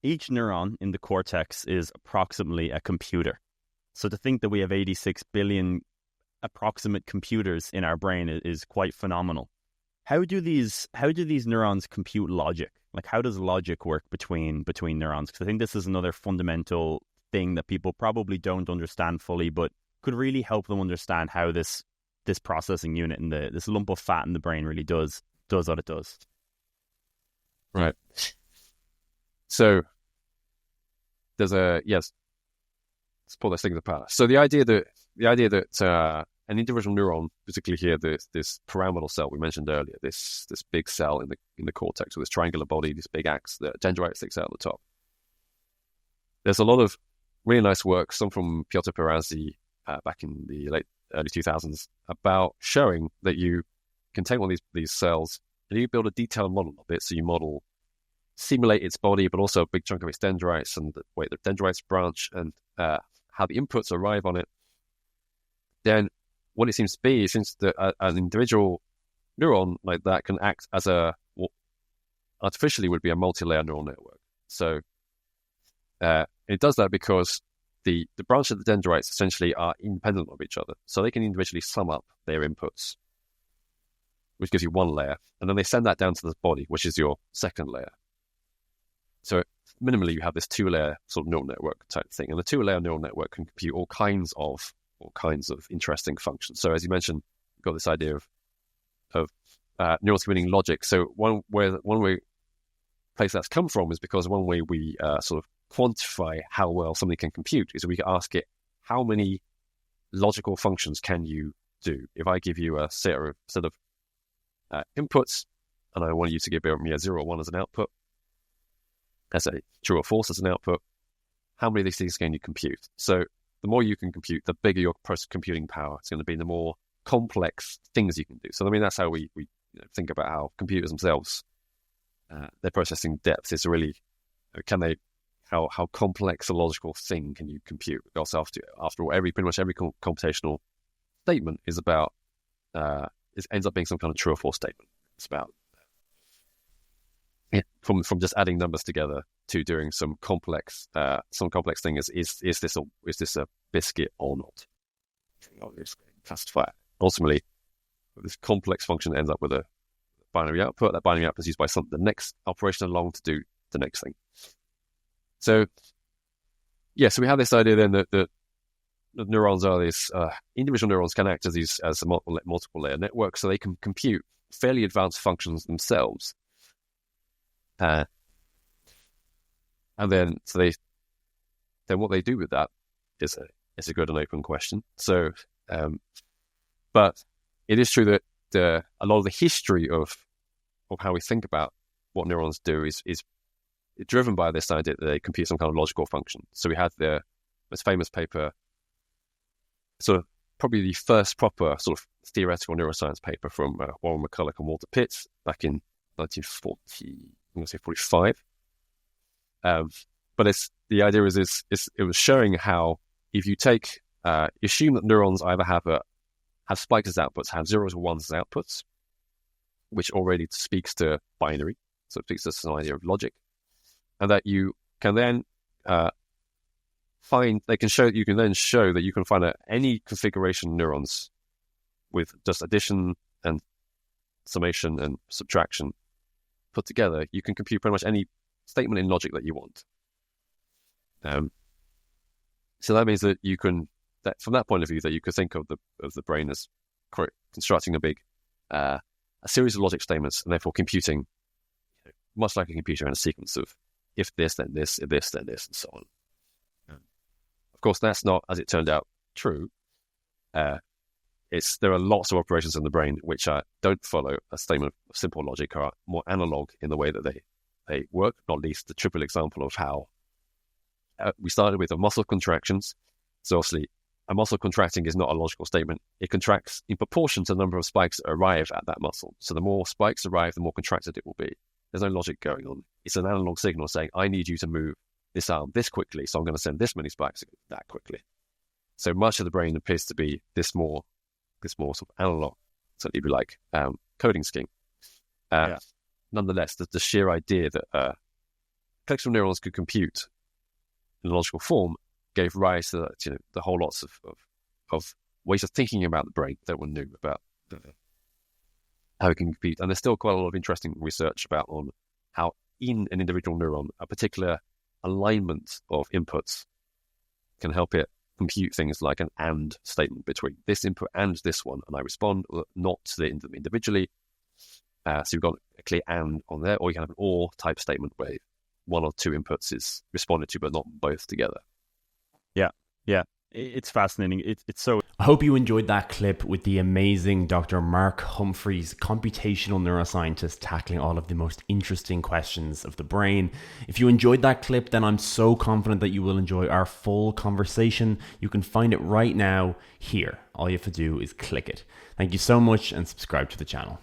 each neuron in the cortex is approximately a computer. So to think that we have 86 billion approximate computers in our brain is quite phenomenal. How do these neurons compute logic? Like, how does logic work between neurons? Because I think this is another fundamental thing that people probably don't understand fully, but could really help them understand how this processing unit and this lump of fat in the brain really does what it does. Right. So there's let's pull those things apart. So the idea that an individual neuron, particularly here, this pyramidal cell we mentioned earlier, this big cell in the cortex with this triangular body, this big axe, the dendrite sticks out at the top. There's a lot of really nice work, some from Piotr Perazzi back in the early 2000s, about showing that you can take one of these cells and you build a detailed model of it. So you simulate its body, but also a big chunk of its dendrites and the way the dendrites branch and how the inputs arrive on it. Then what it seems to be, it seems that an individual neuron like that can act as what artificially would be a multi-layer neural network. So it does that because the branch of the dendrites essentially are independent of each other. So they can individually sum up their inputs, which gives you one layer. And then they send that down to the body, which is your second layer. So minimally, you have this two-layer sort of neural network type thing. And the two-layer neural network can compute all kinds of interesting functions. So as you mentioned, you've got this idea of neurons computing logic. So one place that's come from is because one way we sort of quantify how well something can compute is we can ask it, how many logical functions can you do? If I give you a set of inputs and I want you to give me a 0 or 1 as an output, as a true or false as an output, how many of these things can you compute? So the more you can compute, the bigger your computing power is going to be, the more complex things you can do. So I mean, that's how we think about how computers themselves, their processing depth is really, how complex a logical thing can you compute? Because after all, pretty much every computational statement is about, it ends up being some kind of true or false statement. It's about from just adding numbers together to doing some complex thing. Is this a biscuit or not? Classify it. Ultimately, this complex function ends up with a binary output. That binary output is used by the next operation along to do the next thing. So so we have this idea then that the neurons are these individual neurons can act as a multiple layer network, so they can compute fairly advanced functions themselves. And then what they do with that is a good and open question. So, but it is true that a lot of the history of how we think about what neurons do is driven by this idea that they compute some kind of logical function. So we had the most famous paper, sort of probably the first proper sort of theoretical neuroscience paper from Warren McCulloch and Walter Pitts back in 1945. But the idea is it was showing how if you assume that neurons either have spikes as outputs, have 0s or 1s as outputs, which already speaks to binary, so it speaks to some idea of logic, and that you can then you can then show that you can find any configuration of neurons with just addition and summation and subtraction put together, you can compute pretty much any statement in logic that you want. So that means that from that point of view, that you could think of the brain as constructing a series of logic statements, and therefore computing, much like a computer, in a sequence of if this, then this, if this, then this, and so on. Of course, that's not, as it turned out, true. There are lots of operations in the brain which don't follow a statement of simple logic, are more analog in the way that they work, not least the triple example of how we started with the muscle contractions. So obviously, a muscle contracting is not a logical statement. It contracts in proportion to the number of spikes that arrive at that muscle. So the more spikes arrive, the more contracted it will be. There's no logic going on. It's an analog signal saying, I need you to move this arm this quickly, so I'm going to send this many spikes that quickly. So much of the brain appears to be this more sort of analog, so if you like, coding scheme. Nonetheless, the sheer idea that collection of neurons could compute in a logical form gave rise to the whole lots of ways of thinking about the brain that were new about how it can compute. And there's still quite a lot of interesting research about on how in an individual neuron, a particular alignment of inputs can help it compute things like an and statement between this input and this one, and I respond, not to them individually. So you've got a clear and on there, or you can have an or type statement where one or two inputs is responded to, but not both together. Yeah. It's fascinating. It's so... I hope you enjoyed that clip with the amazing Dr. Mark Humphreys, computational neuroscientist, tackling all of the most interesting questions of the brain. If you enjoyed that clip, then I'm so confident that you will enjoy our full conversation. You can find it right now here. All you have to do is click it. Thank you so much and subscribe to the channel.